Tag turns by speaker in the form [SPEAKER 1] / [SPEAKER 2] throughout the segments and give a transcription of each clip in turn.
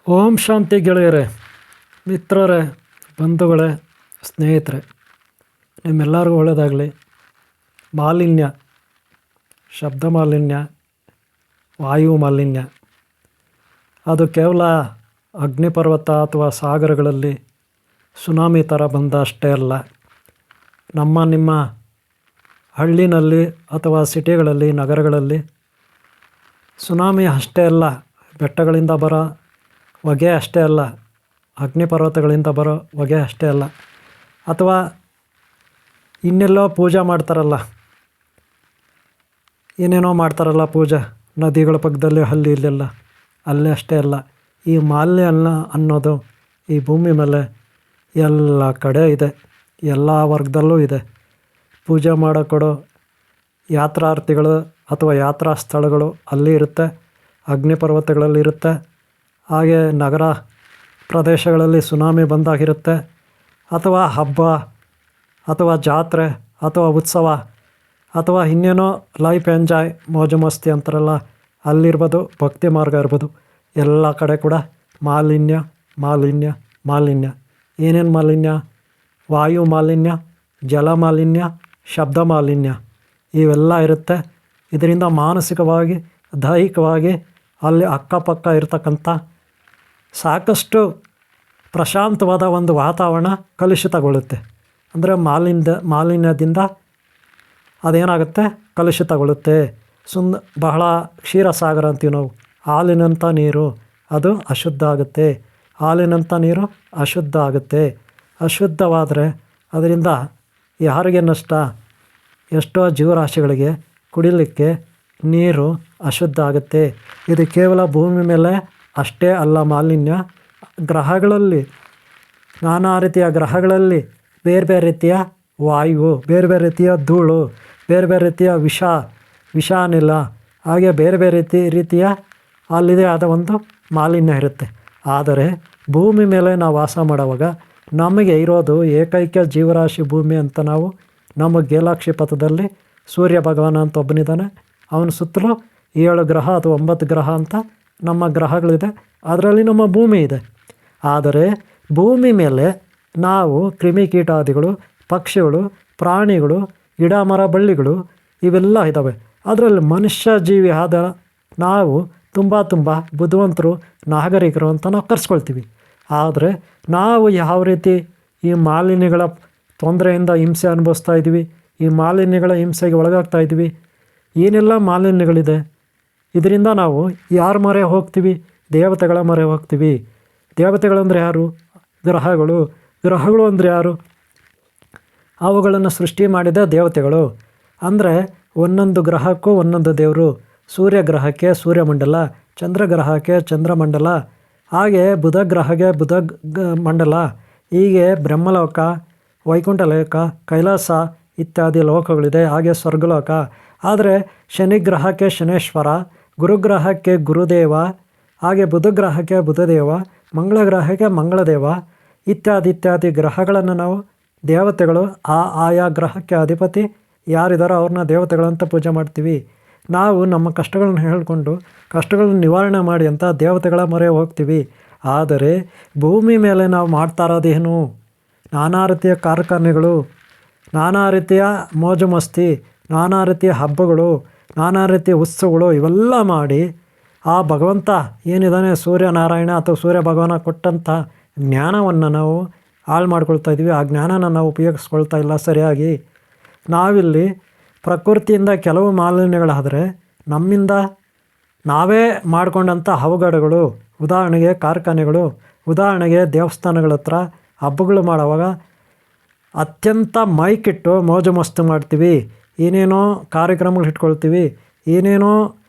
[SPEAKER 1] ಓಂ ಶಾಂತಿ ಗೆಳೆಯರೇ, ಮಿತ್ರರೇ, ಬಂಧುಗಳೇ, ಸ್ನೇಹಿತರೆ, ನಿಮ್ಮೆಲ್ಲರಿಗೂ ಒಳ್ಳೆಯದಾಗಲಿ. ಮಾಲಿನ್ಯ, ಶಬ್ದ ಮಾಲಿನ್ಯ, ವಾಯು ಮಾಲಿನ್ಯ ಅದು ಕೇವಲ ಅಗ್ನಿಪರ್ವತ ಅಥವಾ ಸಾಗರಗಳಲ್ಲಿ ಸುನಾಮಿ ಥರ ಬಂದ ಅಷ್ಟೇ ಅಲ್ಲ. ನಿಮ್ಮ ಹಳ್ಳಿನಲ್ಲಿ ಅಥವಾ ಸಿಟಿಗಳಲ್ಲಿ, ನಗರಗಳಲ್ಲಿ ಸುನಾಮಿ ಅಷ್ಟೇ ಅಲ್ಲ, ಬೆಟ್ಟಗಳಿಂದ ಬರೋ ಹೊಗೆ ಅಷ್ಟೇ ಅಲ್ಲ, ಅಗ್ನಿಪರ್ವತಗಳಿಂದ ಬರೋ ಹೊಗೆ ಅಷ್ಟೇ ಅಲ್ಲ, ಅಥವಾ ಇನ್ನೆಲ್ಲೋ ಪೂಜೆ ಮಾಡ್ತಾರಲ್ಲ, ಏನೇನೋ ಮಾಡ್ತಾರಲ್ಲ ಪೂಜೆ ನದಿಗಳ ಪಕ್ಕದಲ್ಲಿ ಅಲ್ಲಿ ಇಲ್ಲೆಲ್ಲ, ಅಲ್ಲೇ ಅಷ್ಟೇ ಅಲ್ಲ. ಈ ಮಾಲಿನ್ಯ ಅನ್ನೋದು ಈ ಭೂಮಿ ಮೇಲೆ ಎಲ್ಲ ಕಡೆ ಇದೆ, ಎಲ್ಲ ವರ್ಗದಲ್ಲೂ ಇದೆ. ಪೂಜೆ ಮಾಡೋಕೊಡೋ ಯಾತ್ರಾರ್ಥಿಗಳು ಅಥವಾ ಯಾತ್ರಾ ಸ್ಥಳಗಳು ಅಲ್ಲಿ ಇರುತ್ತೆ, ಅಗ್ನಿಪರ್ವತಗಳಲ್ಲಿ ಇರುತ್ತೆ. ಹಾಗೆ ನಗರ ಪ್ರದೇಶಗಳಲ್ಲಿ ಸುನಾಮಿ ಬಂದಾಗಿರುತ್ತೆ, ಅಥವಾ ಹಬ್ಬ ಅಥವಾ ಜಾತ್ರೆ ಅಥವಾ ಉತ್ಸವ ಅಥವಾ ಇನ್ನೇನೋ ಲೈಫ್ ಎಂಜಾಯ್ ಮೋಜು ಮಸ್ತಿ ಅಂತಾರಲ್ಲ, ಅಲ್ಲಿರ್ಬೋದು, ಭಕ್ತಿ ಮಾರ್ಗ ಇರ್ಬೋದು, ಎಲ್ಲ ಕಡೆ ಕೂಡ ಮಾಲಿನ್ಯ ಮಾಲಿನ್ಯ ಮಾಲಿನ್ಯ. ಏನೇನು ಮಾಲಿನ್ಯ? ವಾಯು ಮಾಲಿನ್ಯ, ಜಲ ಮಾಲಿನ್ಯ, ಶಬ್ದ ಮಾಲಿನ್ಯ ಇವೆಲ್ಲ ಇರುತ್ತೆ. ಇದರಿಂದ ಮಾನಸಿಕವಾಗಿ, ದೈಹಿಕವಾಗಿ ಅಲ್ಲಿ ಅಕ್ಕಪಕ್ಕ ಇರತಕ್ಕಂಥ ಸಾಕಷ್ಟು ಪ್ರಶಾಂತವಾದ ಒಂದು ವಾತಾವರಣ ಕಲುಷಿತಗೊಳ್ಳುತ್ತೆ. ಅಂದರೆ ಮಾಲಿನ್ಯದಿಂದ ಅದೇನಾಗುತ್ತೆ, ಕಲುಷಿತಗೊಳ್ಳುತ್ತೆ. ಬಹಳ ಕ್ಷೀರಸಾಗರ ಅಂತೀವಿ ನಾವು, ಹಾಲಿನಂಥ ನೀರು ಅದು ಅಶುದ್ಧ ಆಗುತ್ತೆ. ಹಾಲಿನಂಥ ನೀರು ಅಶುದ್ಧ ಆಗುತ್ತೆ. ಅಶುದ್ಧವಾದರೆ ಅದರಿಂದ ಯಾರಿಗೆ ನಷ್ಟ? ಎಷ್ಟೋ ಜೀವರಾಶಿಗಳಿಗೆ ಕುಡಿಲಿಕ್ಕೆ ನೀರು ಅಶುದ್ಧ ಆಗುತ್ತೆ. ಇದು ಕೇವಲ ಭೂಮಿ ಮೇಲೆ ಅಷ್ಟೇ ಅಲ್ಲ ಮಾಲಿನ್ಯ, ಗ್ರಹಗಳಲ್ಲಿ, ನಾನಾ ರೀತಿಯ ಗ್ರಹಗಳಲ್ಲಿ ಬೇರೆ ಬೇರೆ ರೀತಿಯ ವಾಯು, ಬೇರೆ ಬೇರೆ ರೀತಿಯ ಧೂಳು, ಬೇರೆ ಬೇರೆ ರೀತಿಯ ವಿಷ ಅನಿಲ, ಹಾಗೆ ಬೇರೆ ಬೇರೆ ರೀತಿಯ ಅಲ್ಲಿದೆ ಆದ ಒಂದು ಮಾಲಿನ್ಯ ಇರುತ್ತೆ. ಆದರೆ ಭೂಮಿ ಮೇಲೆ ನಾವು ವಾಸ ಮಾಡುವಾಗ ನಮಗೆ ಇರೋದು ಏಕೈಕ ಜೀವರಾಶಿ ಭೂಮಿ ಅಂತ ನಾವು ನಮ್ಮ ಗೇಲಾಕ್ಷಿ ಪಥದಲ್ಲಿ ಸೂರ್ಯ ಭಗವಾನ ಅಂತ ಒಬ್ಬನಿದ್ದಾನೆ. ಅವನ ಸುತ್ತಲೂ 7 ಗ್ರಹ ಅಥವಾ 9 ಗ್ರಹ ಅಂತ ನಮ್ಮ ಗ್ರಹಗಳಿದೆ, ಅದರಲ್ಲಿ ನಮ್ಮ ಭೂಮಿ ಇದೆ. ಆದರೆ ಭೂಮಿ ಮೇಲೆ ನಾವು ಕ್ರಿಮಿಕೀಟಾದಿಗಳು, ಪಕ್ಷಿಗಳು, ಪ್ರಾಣಿಗಳು, ಗಿಡ ಮರ ಬಳ್ಳಿಗಳು ಇವೆಲ್ಲ ಇದ್ದಾವೆ. ಅದರಲ್ಲಿ ಮನುಷ್ಯ ಜೀವಿ ಆದ ನಾವು ತುಂಬ ಬುದ್ಧಿವಂತರು, ನಾಗರಿಕರು ಅಂತ ನಾವು ಕರೆಸ್ಕೊಳ್ತೀವಿ. ಆದರೆ ನಾವು ಯಾವ ರೀತಿ ಈ ಮಾಲಿನ್ಯಗಳ ತೊಂದರೆಯಿಂದ ಹಿಂಸೆ ಅನುಭವಿಸ್ತಾ ಇದ್ದೀವಿ, ಈ ಮಾಲಿನ್ಯಗಳ ಹಿಂಸೆಗೆ ಒಳಗಾಗ್ತಾ ಇದ್ದೀವಿ, ಏನೆಲ್ಲ ಮಾಲಿನ್ಯಗಳಿದೆ. ಇದರಿಂದ ನಾವು ಯಾರ ಮೊರೆ ಹೋಗ್ತೀವಿ? ದೇವತೆಗಳ ಮೊರೆ ಹೋಗ್ತೀವಿ. ದೇವತೆಗಳಂದರೆ ಯಾರು? ಗ್ರಹಗಳು. ಗ್ರಹಗಳು ಅಂದರೆ ಯಾರು? ಅವುಗಳನ್ನು ಸೃಷ್ಟಿ ಮಾಡಿದ ದೇವತೆಗಳು. ಅಂದರೆ ಒಂದೊಂದು ಗ್ರಹಕ್ಕೂ ಒಂದೊಂದು ದೇವರು. ಸೂರ್ಯ ಗ್ರಹಕ್ಕೆ ಸೂರ್ಯಮಂಡಲ, ಚಂದ್ರ ಗ್ರಹಕ್ಕೆ ಚಂದ್ರಮಂಡಲ, ಹಾಗೆ ಬುಧ ಗ್ರಹಕ್ಕೆ ಬುಧ ಮಂಡಲ, ಹೀಗೆ ಬ್ರಹ್ಮಲೋಕ, ವೈಕುಂಠ ಲೋಕ, ಕೈಲಾಸ ಇತ್ಯಾದಿ ಲೋಕಗಳಿದೆ. ಹಾಗೆ ಸ್ವರ್ಗಲೋಕ. ಆದರೆ ಶನಿ ಗ್ರಹಕ್ಕೆ ಶನೇಶ್ವರ, ಗುರುಗ್ರಹಕ್ಕೆ ಗುರುದೇವ, ಹಾಗೆ ಬುಧ ಗ್ರಹಕ್ಕೆ ಬುಧದೇವ, ಮಂಗಳ ಗ್ರಹಕ್ಕೆ ಮಂಗಳದೇವ ಇತ್ಯಾದಿ ಗ್ರಹಗಳನ್ನು ನಾವು ದೇವತೆಗಳು, ಆಯಾ ಗ್ರಹಕ್ಕೆ ಅಧಿಪತಿ ಯಾರಿದ್ದಾರೋ ಅವ್ರನ್ನ ದೇವತೆಗಳಂತ ಪೂಜೆ ಮಾಡ್ತೀವಿ. ನಾವು ನಮ್ಮ ಕಷ್ಟಗಳನ್ನು ಹೇಳಿಕೊಂಡು ಕಷ್ಟಗಳನ್ನು ನಿವಾರಣೆ ಮಾಡಿ ಅಂತ ದೇವತೆಗಳ ಮೊರೆ ಹೋಗ್ತೀವಿ. ಆದರೆ ಭೂಮಿ ಮೇಲೆ ನಾವು ಮಾಡ್ತಾ ಇರೋದೇನು? ನಾನಾ ರೀತಿಯ ಕಾರ್ಖಾನೆಗಳು, ನಾನಾ ರೀತಿಯ ಮೋಜು ಮಸ್ತಿ, ನಾನಾ ರೀತಿಯ ಹಬ್ಬಗಳು, ನಾನಾ ರೀತಿಯ ಉತ್ಸವಗಳು ಇವೆಲ್ಲ ಮಾಡಿ ಆ ಭಗವಂತ ಏನಿದ್ದಾನೆ, ಸೂರ್ಯನಾರಾಯಣ ಅಥವಾ ಸೂರ್ಯ ಭಗವಾನ ಕೊಟ್ಟಂಥ ಜ್ಞಾನವನ್ನು ನಾವು ಹಾಳು ಮಾಡ್ಕೊಳ್ತಾ ಇದ್ವಿ. ಆ ಜ್ಞಾನನ ನಾವು ಉಪಯೋಗಿಸ್ಕೊಳ್ತಾ ಇಲ್ಲ ಸರಿಯಾಗಿ. ನಾವಿಲ್ಲಿ ಪ್ರಕೃತಿಯಿಂದ ಕೆಲವು ಮಾಲಿನ್ಯಗಳಾದರೆ ನಮ್ಮಿಂದ ನಾವೇ ಮಾಡಿಕೊಂಡಂಥ ಅವಘಡಗಳು, ಉದಾಹರಣೆಗೆ ಕಾರ್ಖಾನೆಗಳು, ಉದಾಹರಣೆಗೆ ದೇವಸ್ಥಾನಗಳ ಹತ್ರ ಹಬ್ಬಗಳು ಮಾಡುವಾಗ ಅತ್ಯಂತ ಮೈಕಿಟ್ಟು ಮೋಜು ಮಸ್ತು ಮಾಡ್ತೀವಿ, ಏನೇನೋ ಕಾರ್ಯಕ್ರಮಗಳು ಇಟ್ಕೊಳ್ತೀವಿ, ಏನೇನೋ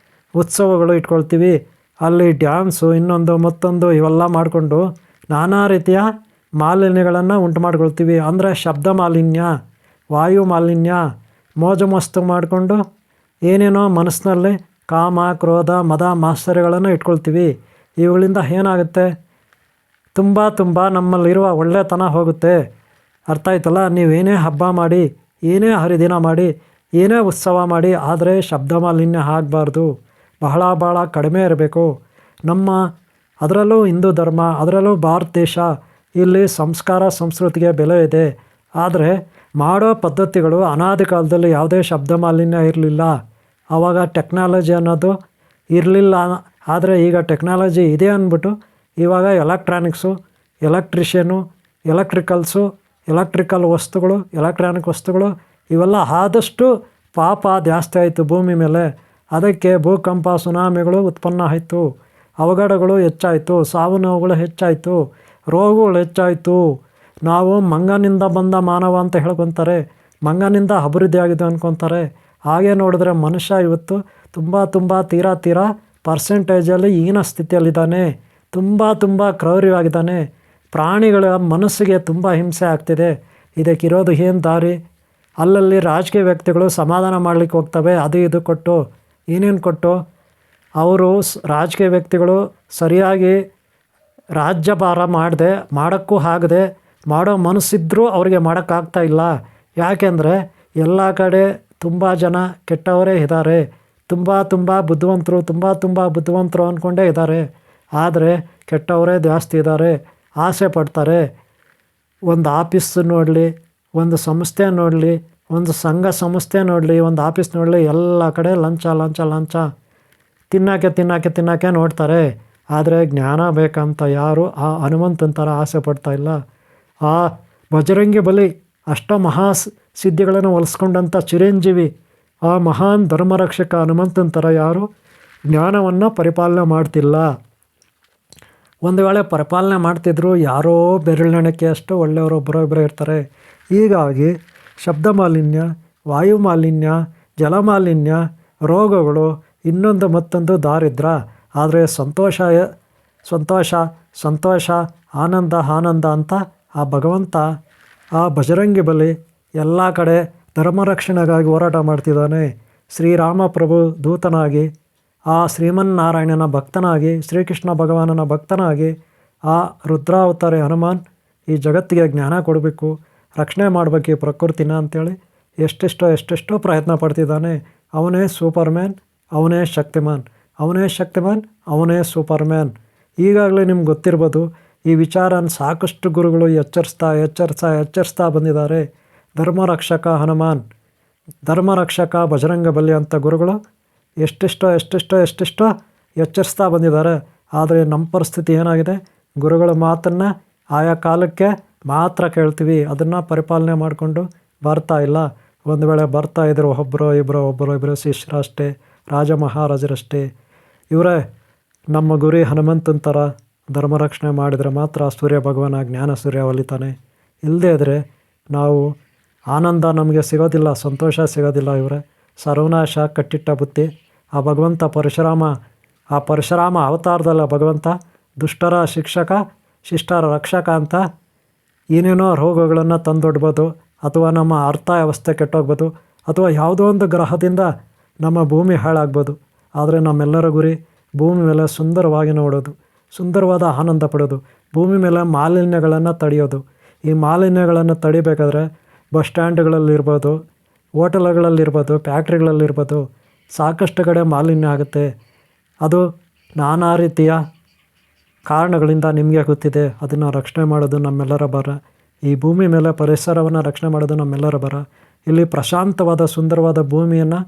[SPEAKER 1] ಉತ್ಸವಗಳು ಇಟ್ಕೊಳ್ತೀವಿ, ಅಲ್ಲಿ ಡ್ಯಾನ್ಸು ಇನ್ನೊಂದು ಮತ್ತೊಂದು ಇವೆಲ್ಲ ಮಾಡಿಕೊಂಡು ನಾನಾ ರೀತಿಯ ಮಾಲಿನ್ಯಗಳನ್ನು ಉಂಟು ಮಾಡ್ಕೊಳ್ತೀವಿ. ಅಂದರೆ ಶಬ್ದ ಮಾಲಿನ್ಯ, ವಾಯು ಮಾಲಿನ್ಯ, ಮೋಜು ಮಸ್ತು ಮಾಡಿಕೊಂಡು ಏನೇನೋ ಮನಸ್ಸಿನಲ್ಲಿ ಕಾಮ, ಕ್ರೋಧ, ಮದ, ಮಾತ್ಸರ್ಯಗಳನ್ನು ಇಟ್ಕೊಳ್ತೀವಿ. ಇವುಗಳಿಂದ ಏನಾಗುತ್ತೆ? ತುಂಬ ನಮ್ಮಲ್ಲಿರುವ ಒಳ್ಳೆತನ ಹೋಗುತ್ತೆ. ಅರ್ಥ ಆಯ್ತಲ್ಲ? ನೀವೇನೇ ಹಬ್ಬ ಮಾಡಿ, ಏನೇ ಹರಿದಿನ ಮಾಡಿ, ಏನೇ ಉತ್ಸವ ಮಾಡಿ, ಆದರೆ ಶಬ್ದ ಮಾಲಿನ್ಯ ಆಗಬಾರ್ದು. ಬಹಳ ಕಡಿಮೆ ಇರಬೇಕು. ನಮ್ಮ ಅದರಲ್ಲೂ ಹಿಂದೂ ಧರ್ಮ, ಅದರಲ್ಲೂ ಭಾರತ ದೇಶ, ಇಲ್ಲಿ ಸಂಸ್ಕಾರ ಸಂಸ್ಕೃತಿಗೆ ಬೆಲೆ ಇದೆ. ಆದರೆ ಮಾಡೋ ಪದ್ಧತಿಗಳು ಅನಾದಿ ಕಾಲದಲ್ಲಿ ಯಾವುದೇ ಶಬ್ದ ಮಾಲಿನ್ಯ ಇರಲಿಲ್ಲ. ಆವಾಗ ಟೆಕ್ನಾಲಜಿ ಅನ್ನೋದು ಇರಲಿಲ್ಲ. ಆದರೆ ಈಗ ಟೆಕ್ನಾಲಜಿ ಇದೆ ಅಂದ್ಬಿಟ್ಟು ಇವಾಗ ಎಲೆಕ್ಟ್ರಾನಿಕ್ಸು, ಎಲೆಕ್ಟ್ರಿಷಿಯನು, ಎಲೆಕ್ಟ್ರಿಕಲ್ ವಸ್ತುಗಳು, ಎಲೆಕ್ಟ್ರಾನಿಕ್ ವಸ್ತುಗಳು ಇವೆಲ್ಲ ಆದಷ್ಟು ಪಾಪ ಜಾಸ್ತಿ ಆಯಿತು ಭೂಮಿ ಮೇಲೆ. ಅದಕ್ಕೆ ಭೂಕಂಪ ಸುನಾಮಿಗಳು ಉತ್ಪನ್ನ ಆಯಿತು, ಅವಘಡಗಳು ಹೆಚ್ಚಾಯಿತು, ಸಾವು ನೋವುಗಳು ಹೆಚ್ಚಾಯಿತು, ರೋಗಗಳು ಹೆಚ್ಚಾಯಿತು. ನಾವು ಮಂಗನಿಂದ ಬಂದ ಮಾನವ ಅಂತ ಹೇಳ್ಕೊತಾರೆ, ಮಂಗನಿಂದ ಅಭಿವೃದ್ಧಿ ಆಗಿದೆ ಅಂದ್ಕೊತಾರೆ. ಹಾಗೆ ನೋಡಿದ್ರೆ ಮನುಷ್ಯ ಇವತ್ತು ತುಂಬ ತೀರಾ ಪರ್ಸೆಂಟೇಜಲ್ಲಿ ಹೀನ ಸ್ಥಿತಿಯಲ್ಲಿದ್ದಾನೆ. ತುಂಬ ಕ್ರೌರ್ಯವಾಗಿದ್ದಾನೆ. ಪ್ರಾಣಿಗಳ ಮನಸ್ಸಿಗೆ ತುಂಬ ಹಿಂಸೆ ಆಗ್ತಿದೆ. ಇದಕ್ಕಿರೋದು ಏನು ದಾರಿ? ಅಲ್ಲಲ್ಲಿ ರಾಜಕೀಯ ವ್ಯಕ್ತಿಗಳು ಸಮಾಧಾನ ಮಾಡಲಿಕ್ಕೆ ಹೋಗ್ತವೆ, ಅದು ಇದು ಕೊಟ್ಟು. ಏನೇನು ಕೊಟ್ಟು? ಅವರು ರಾಜಕೀಯ ವ್ಯಕ್ತಿಗಳು ಸರಿಯಾಗಿ ರಾಜ್ಯಭಾರ ಮಾಡೋಕ್ಕೂ ಆಗದೆ, ಮಾಡೋ ಮನಸ್ಸಿದ್ರೂ ಅವ್ರಿಗೆ ಮಾಡೋಕ್ಕಾಗ್ತಾಯಿಲ್ಲ. ಯಾಕೆಂದರೆ ಎಲ್ಲ ಕಡೆ ತುಂಬ ಜನ ಕೆಟ್ಟವರೇ ಇದ್ದಾರೆ. ತುಂಬ ಬುದ್ಧಿವಂತರು ಅಂದ್ಕೊಂಡೇ ಇದ್ದಾರೆ. ಆದರೆ ಕೆಟ್ಟವರೇ ಜಾಸ್ತಿ ಇದ್ದಾರೆ. ಆಸೆ ಪಡ್ತಾರೆ. ಒಂದು ಆಫೀಸ್ ನೋಡಲಿ, ಒಂದು ಸಂಸ್ಥೆ ನೋಡಲಿ, ಒಂದು ಸಂಘ ಸಂಸ್ಥೆ ನೋಡಲಿ, ಒಂದು ಆಫೀಸ್ ನೋಡಲಿ, ಎಲ್ಲ ಕಡೆ ಲಂಚ ತಿನ್ನೋಕ್ಕೆ ನೋಡ್ತಾರೆ. ಆದರೆ ಜ್ಞಾನ ಬೇಕಂತ ಯಾರು ಆ ಹನುಮಂತನ ಥರ ಆಸೆ ಪಡ್ತಾಯಿಲ್ಲ. ಆ ಬಜರಂಗಿ ಬಲಿ ಅಷ್ಟ ಸಿದ್ಧಿಗಳನ್ನು ಹೊಲಿಸ್ಕೊಂಡಂಥ ಚಿರಂಜೀವಿ, ಆ ಮಹಾನ್ ಧರ್ಮರಕ್ಷಕ ಹನುಮಂತನ ಥರ ಯಾರು ಜ್ಞಾನವನ್ನು ಪರಿಪಾಲನೆ ಮಾಡ್ತಿಲ್ಲ. ಒಂದು ವೇಳೆ ಪರಿಪಾಲನೆ ಮಾಡ್ತಿದ್ರು ಯಾರೋ ಬೆರಳೆಣಿಕೆ ಅಷ್ಟು ಒಳ್ಳೆಯವರೊಬ್ಬರೊಬ್ಬರೇ ಇರ್ತಾರೆ. ಹೀಗಾಗಿ ಶಬ್ದ ಮಾಲಿನ್ಯ, ವಾಯು ಮಾಲಿನ್ಯ, ಜಲ ಮಾಲಿನ್ಯ, ರೋಗಗಳು, ಇನ್ನೊಂದು ಮತ್ತೊಂದು ದಾರಿದ್ರ್ಯ. ಆದರೆ ಸಂತೋಷ ಆನಂದ ಅಂತ ಆ ಭಗವಂತ, ಆ ಬಜರಂಗಿ ಬಲಿ ಎಲ್ಲ ಕಡೆ ಧರ್ಮರಕ್ಷಣೆಗಾಗಿ ಹೋರಾಟ ಮಾಡ್ತಿದ್ದಾನೆ. ಶ್ರೀರಾಮ ಪ್ರಭು ದೂತನಾಗಿ, ಆ ಶ್ರೀಮನ್ನಾರಾಯಣನ ಭಕ್ತನಾಗಿ, ಶ್ರೀಕೃಷ್ಣ ಭಗವಾನನ ಭಕ್ತನಾಗಿ, ಆ ರುದ್ರಾವತಾರಿ ಹನುಮಾನ್ ಈ ಜಗತ್ತಿಗೆ ಜ್ಞಾನ ಕೊಡಬೇಕು, ರಕ್ಷಣೆ ಮಾಡಬೇಕು ಈ ಪ್ರಕೃತಿನ ಅಂಥೇಳಿ ಎಷ್ಟೆಷ್ಟೋ ಪ್ರಯತ್ನ ಪಡ್ತಿದ್ದಾನೆ. ಅವನೇ ಸೂಪರ್ಮ್ಯಾನ್, ಅವನೇ ಶಕ್ತಿಮಾನ್, ಅವನೇ ಸೂಪರ್ಮ್ಯಾನ್. ಈಗಾಗಲೇ ನಿಮ್ಗೆ ಗೊತ್ತಿರ್ಬೋದು, ಈ ವಿಚಾರನ ಸಾಕಷ್ಟು ಗುರುಗಳು ಎಚ್ಚರಿಸ್ತಾ ಬಂದಿದ್ದಾರೆ. ಧರ್ಮರಕ್ಷಕ ಹನುಮಾನ್, ಧರ್ಮರಕ್ಷಕ ಬಜರಂಗ ಬಲಿ ಅಂತ ಗುರುಗಳು ಎಷ್ಟೆಷ್ಟೋ ಎಚ್ಚರಿಸ್ತಾ ಬಂದಿದ್ದಾರೆ. ಆದರೆ ನಮ್ಮ ಪರಿಸ್ಥಿತಿ ಏನಾಗಿದೆ? ಗುರುಗಳ ಮಾತನ್ನು ಆಯಾ ಕಾಲಕ್ಕೆ ಮಾತ್ರ ಕೇಳ್ತೀವಿ, ಅದನ್ನು ಪರಿಪಾಲನೆ ಮಾಡಿಕೊಂಡು ಬರ್ತಾ ಇಲ್ಲ. ಒಂದು ವೇಳೆ ಬರ್ತಾ ಇದ್ರು ಒಬ್ಬರು ಇಬ್ಬರು ಶಿಷ್ಯರಷ್ಟೇ, ರಾಜ ಮಹಾರಾಜರಷ್ಟೇ. ಇವರೇ ನಮ್ಮ ಗುರಿ ಹನುಮಂತನ ಥರ ಧರ್ಮರಕ್ಷಣೆ ಮಾಡಿದರೆ ಮಾತ್ರ ಸೂರ್ಯ ಭಗವಾನ ಜ್ಞಾನ ಸೂರ್ಯ ಒಲಿತಾನೆ. ಇಲ್ಲದೇ ಇದ್ದರೆ ನಾವು ಆನಂದ ನಮಗೆ ಸಿಗೋದಿಲ್ಲ, ಸಂತೋಷ ಸಿಗೋದಿಲ್ಲ. ಇವರೇ ಸರ್ವನಾಶ ಕಟ್ಟಿಟ್ಟ ಬುತ್ತಿ. ಆ ಭಗವಂತ ಪರಶುರಾಮ ಅವತಾರದಲ್ಲ ಭಗವಂತ ದುಷ್ಟರ ಶಿಕ್ಷಕ ಶಿಷ್ಟರ ರಕ್ಷಕ ಅಂತ ಏನೇನೋ ರೋಗಗಳನ್ನು ತಂದೊಡ್ಬೋದು, ಅಥವಾ ನಮ್ಮ ಅರ್ಥ ವ್ಯವಸ್ಥೆ ಕೆಟ್ಟೋಗ್ಬೋದು, ಅಥವಾ ಯಾವುದೋ ಒಂದು ಗ್ರಹದಿಂದ ನಮ್ಮ ಭೂಮಿ ಹಾಳಾಗ್ಬೋದು. ಆದರೆ ನಮ್ಮೆಲ್ಲರ ಗುರಿ ಭೂಮಿ ಮೇಲೆ ಸುಂದರವಾಗಿ ನೋಡೋದು, ಸುಂದರವಾದ ಆನಂದ ಪಡೋದು, ಭೂಮಿ ಮೇಲೆ ಮಾಲಿನ್ಯಗಳನ್ನು ತಡೆಯೋದು. ಈ ಮಾಲಿನ್ಯಗಳನ್ನು ತಡಿಬೇಕಾದ್ರೆ ಬಸ್ ಸ್ಟ್ಯಾಂಡ್ಗಳಲ್ಲಿರ್ಬೋದು, ಹೋಟೆಲ್ಗಳಲ್ಲಿರ್ಬೋದು, ಫ್ಯಾಕ್ಟ್ರಿಗಳಲ್ಲಿರ್ಬೋದು, ಸಾಕಷ್ಟು ಕಡೆ ಮಾಲಿನ್ಯ ಆಗುತ್ತೆ. ಅದು ನಾನಾ ರೀತಿಯ ಕಾರಣಗಳಿಂದ ನಿಮಗೆ ಗೊತ್ತಿದೆ. ಅದನ್ನು ರಕ್ಷಣೆ ಮಾಡೋದು ನಮ್ಮೆಲ್ಲರ ಭಾರ. ಈ ಭೂಮಿ ಮೇಲೆ ಪರಿಸರವನ್ನು ರಕ್ಷಣೆ ಮಾಡೋದು ನಮ್ಮೆಲ್ಲರ ಭಾರ. ಇಲ್ಲಿ ಪ್ರಶಾಂತವಾದ ಸುಂದರವಾದ ಭೂಮಿಯನ್ನು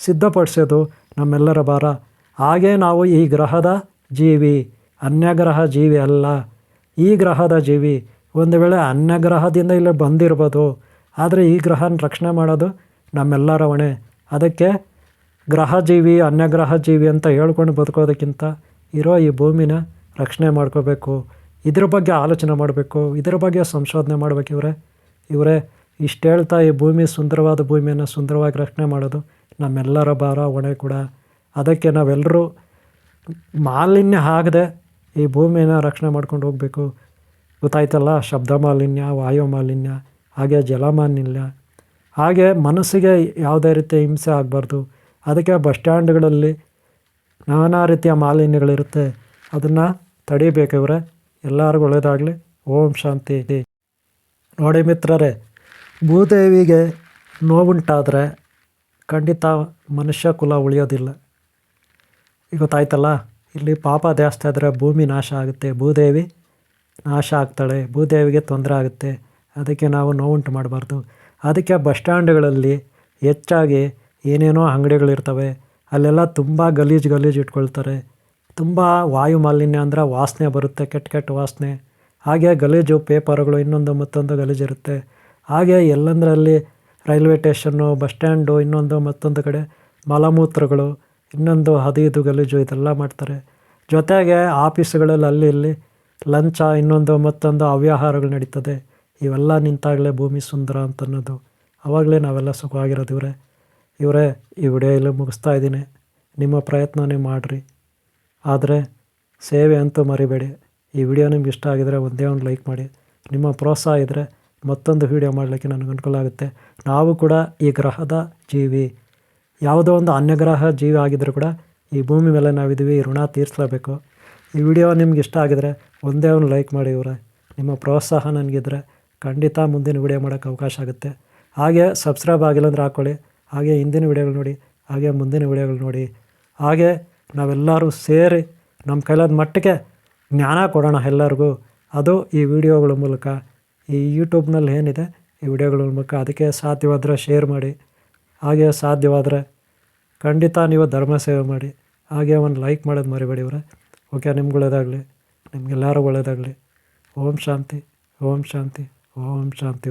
[SPEAKER 1] ಸಿದ್ಧಪಡಿಸೋದು ನಮ್ಮೆಲ್ಲರ ಭಾರ. ಹಾಗೇ ನಾವು ಈ ಗ್ರಹದ ಜೀವಿ, ಅನ್ಯಗ್ರಹ ಜೀವಿ ಅಲ್ಲ, ಈ ಗ್ರಹದ ಜೀವಿ. ಒಂದು ವೇಳೆ ಅನ್ಯಗ್ರಹದಿಂದ ಇಲ್ಲಿ ಬಂದಿರ್ಬೋದು, ಆದರೆ ಈ ಗ್ರಹನ ರಕ್ಷಣೆ ಮಾಡೋದು ನಮ್ಮೆಲ್ಲರ ಹೊಣೆ. ಅದಕ್ಕೆ ಗ್ರಹ ಜೀವಿ ಅನ್ಯಗ್ರಹ ಜೀವಿ ಅಂತ ಹೇಳ್ಕೊಂಡು ಬದುಕೋದಕ್ಕಿಂತ ಇರೋ ಈ ಭೂಮಿನ ರಕ್ಷಣೆ ಮಾಡ್ಕೋಬೇಕು. ಇದ್ರ ಬಗ್ಗೆ ಆಲೋಚನೆ ಮಾಡಬೇಕು, ಇದ್ರ ಬಗ್ಗೆ ಸಂಶೋಧನೆ ಮಾಡಬೇಕು. ಇವರೇ ಇಷ್ಟು ಹೇಳ್ತಾ ಈ ಸುಂದರವಾದ ಭೂಮಿಯನ್ನು ಸುಂದರವಾಗಿ ರಕ್ಷಣೆ ಮಾಡೋದು ನಮ್ಮೆಲ್ಲರ ಭಾರ, ಹೊಣೆ ಕೂಡ. ಅದಕ್ಕೆ ನಾವೆಲ್ಲರೂ ಮಾಲಿನ್ಯ ಆಗದೆ ಈ ಭೂಮಿನ ರಕ್ಷಣೆ ಮಾಡ್ಕೊಂಡು ಹೋಗಬೇಕು. ಗೊತ್ತಾಯ್ತಲ್ಲ? ಶಬ್ದ ಮಾಲಿನ್ಯ, ವಾಯು ಮಾಲಿನ್ಯ, ಹಾಗೆ ಜಲ ಮಾಲಿನ್ಯ, ಹಾಗೆ ಮನಸ್ಸಿಗೆ ಯಾವುದೇ ರೀತಿಯ ಹಿಂಸೆ ಆಗಬಾರ್ದು. ಅದಕ್ಕೆ ಬಸ್ ಸ್ಟ್ಯಾಂಡ್ಗಳಲ್ಲಿ ನಾನಾ ರೀತಿಯ ಮಾಲಿನ್ಯಗಳಿರುತ್ತೆ, ಅದನ್ನು ತಡಿಬೇಕು. ಎಲ್ಲರಿಗೂ ಒಳ್ಳೆಯದಾಗಲಿ. ಓಂ ಶಾಂತಿ. ನೋಡಿ ಮಿತ್ರರೇ, ಭೂದೇವಿಗೆ ನೋವುಂಟಾದರೆ ಖಂಡಿತ ಮನುಷ್ಯ ಕುಲ ಉಳಿಯೋದಿಲ್ಲ. ಈಗ ಗೊತ್ತಾಯ್ತಲ್ಲ? ಇಲ್ಲಿ ಪಾಪ ಜಾಸ್ತಿ ಆದರೆ ಭೂಮಿ ನಾಶ ಆಗುತ್ತೆ, ಭೂದೇವಿ ನಾಶ ಆಗ್ತಾಳೆ, ಭೂದೇವಿಗೆ ತೊಂದರೆ ಆಗುತ್ತೆ. ಅದಕ್ಕೆ ನಾವು ನೋವುಂಟು ಮಾಡಬಾರ್ದು. ಅದಕ್ಕೆ ಬಸ್ ಸ್ಟ್ಯಾಂಡ್ಗಳಲ್ಲಿ ಹೆಚ್ಚಾಗಿ ಏನೇನೋ ಅಂಗಡಿಗಳಿರ್ತವೆ, ಅಲ್ಲೆಲ್ಲ ತುಂಬ ಗಲೀಜು ಇಟ್ಕೊಳ್ತಾರೆ. ತುಂಬ ವಾಯು ಮಾಲಿನ್ಯ ಅಂದರೆ ವಾಸನೆ ಬರುತ್ತೆ, ಕೆಟ್ಟ ವಾಸನೆ. ಹಾಗೆ ಗಲೀಜು ಪೇಪರ್ಗಳು ಇನ್ನೊಂದು ಮತ್ತೊಂದು ಗಲೀಜಿರುತ್ತೆ. ಹಾಗೆ ಎಲ್ಲಂದರಲ್ಲಿ ರೈಲ್ವೆ ಸ್ಟೇಷನ್ನು, ಬಸ್ ಸ್ಟ್ಯಾಂಡು, ಇನ್ನೊಂದು ಮತ್ತೊಂದು ಕಡೆ ಮಲಮೂತ್ರಗಳು, ಇನ್ನೊಂದು ಅದು ಇದು ಗಲೀಜು ಇದೆಲ್ಲ ಮಾಡ್ತಾರೆ. ಜೊತೆಗೆ ಆಫೀಸುಗಳಲ್ಲಿ ಅಲ್ಲಿ ಇಲ್ಲಿ ಲಂಚ, ಇನ್ನೊಂದು ಮತ್ತೊಂದು ಅವ್ಯವಹಾರಗಳು ನಡೀತದೆ. ಇವೆಲ್ಲ ನಿಂತಾಗಲೇ ಭೂಮಿ ಸುಂದರ ಅಂತನ್ನೋದು. ಆವಾಗಲೇ ನಾವೆಲ್ಲ ಸುಖವಾಗಿರೋದು. ಇವರೇ ಈ ವಿಡಿಯೋ ಇಲ್ಲಿ ಮುಗಿಸ್ತಾ ಇದ್ದೀನಿ. ನಿಮ್ಮ ಪ್ರಯತ್ನ ನೀವು ಮಾಡಿರಿ, ಆದರೆ ಸೇವೆ ಅಂತೂ ಮರಿಬೇಡಿ. ಈ ವಿಡಿಯೋ ನಿಮ್ಗೆ ಇಷ್ಟ ಆಗಿದರೆ ಒಂದೇ ಒಂದು ಲೈಕ್ ಮಾಡಿ. ನಿಮ್ಮ ಪ್ರೋತ್ಸಾಹ ಇದ್ದರೆ ಮತ್ತೊಂದು ವಿಡಿಯೋ ಮಾಡಲಿಕ್ಕೆ ನನಗೆ ಅನುಕೂಲ ಆಗುತ್ತೆ. ನಾವು ಕೂಡ ಈ ಗ್ರಹದ ಜೀವಿ, ಯಾವುದೋ ಒಂದು ಅನ್ಯಗ್ರಹ ಜೀವಿ ಆಗಿದ್ದರೂ ಕೂಡ ಈ ಭೂಮಿ ಮೇಲೆ ನಾವಿದ್ದೀವಿ, ಈ ಋಣ ತೀರಿಸಲೇಬೇಕು. ಈ ವಿಡಿಯೋ ನಿಮ್ಗೆ ಇಷ್ಟ ಆಗಿದರೆ ಒಂದೇ ಒಂದು ಲೈಕ್ ಮಾಡಿ. ನಿಮ್ಮ ಪ್ರೋತ್ಸಾಹ ನನಗಿದ್ರೆ ಖಂಡಿತ ಮುಂದಿನ ವಿಡಿಯೋ ಮಾಡೋಕ್ಕೆ ಅವಕಾಶ ಆಗುತ್ತೆ. ಹಾಗೆ ಸಬ್ಸ್ಕ್ರೈಬ್ ಆಗಿಲ್ಲ ಅಂದರೆ ಹಾಕ್ಕೊಳ್ಳಿ. ಹಾಗೆ ಹಿಂದಿನ ವಿಡಿಯೋಗಳು ನೋಡಿ, ಹಾಗೆ ಮುಂದಿನ ವಿಡಿಯೋಗಳು ನೋಡಿ. ಹಾಗೆ ನಾವೆಲ್ಲರೂ ಸೇರಿ ನಮ್ಮ ಕೈಲಾದ ಮಟ್ಟಿಗೆ ಜ್ಞಾನ ಕೊಡೋಣ ಎಲ್ಲರಿಗೂ. ಅದು ಈ ವಿಡಿಯೋಗಳ ಮೂಲಕ, ಈ ಯೂಟ್ಯೂಬ್ನಲ್ಲಿ ಏನಿದೆ ಈ ವಿಡಿಯೋಗಳ ಮೂಲಕ. ಅದಕ್ಕೆ ಸಾಧ್ಯವಾದರೆ ಶೇರ್ ಮಾಡಿ. ಹಾಗೆ ಸಾಧ್ಯವಾದರೆ ಖಂಡಿತ ನೀವು ಧರ್ಮ ಸೇವೆ ಮಾಡಿ. ಹಾಗೆ ಒಂದು ಲೈಕ್ ಮಾಡೋದು ಮರಿಬೇಡಿ ಓಕೆ. ನಿಮ್ಗೆ ಒಳ್ಳೆಯದಾಗಲಿ, ನಿಮಗೆಲ್ಲರೂ ಒಳ್ಳೆಯದಾಗಲಿ. ಓಂ ಶಾಂತಿ, ಓಂ ಶಾಂತಿ, ಓಂ ಶಾಂತಿ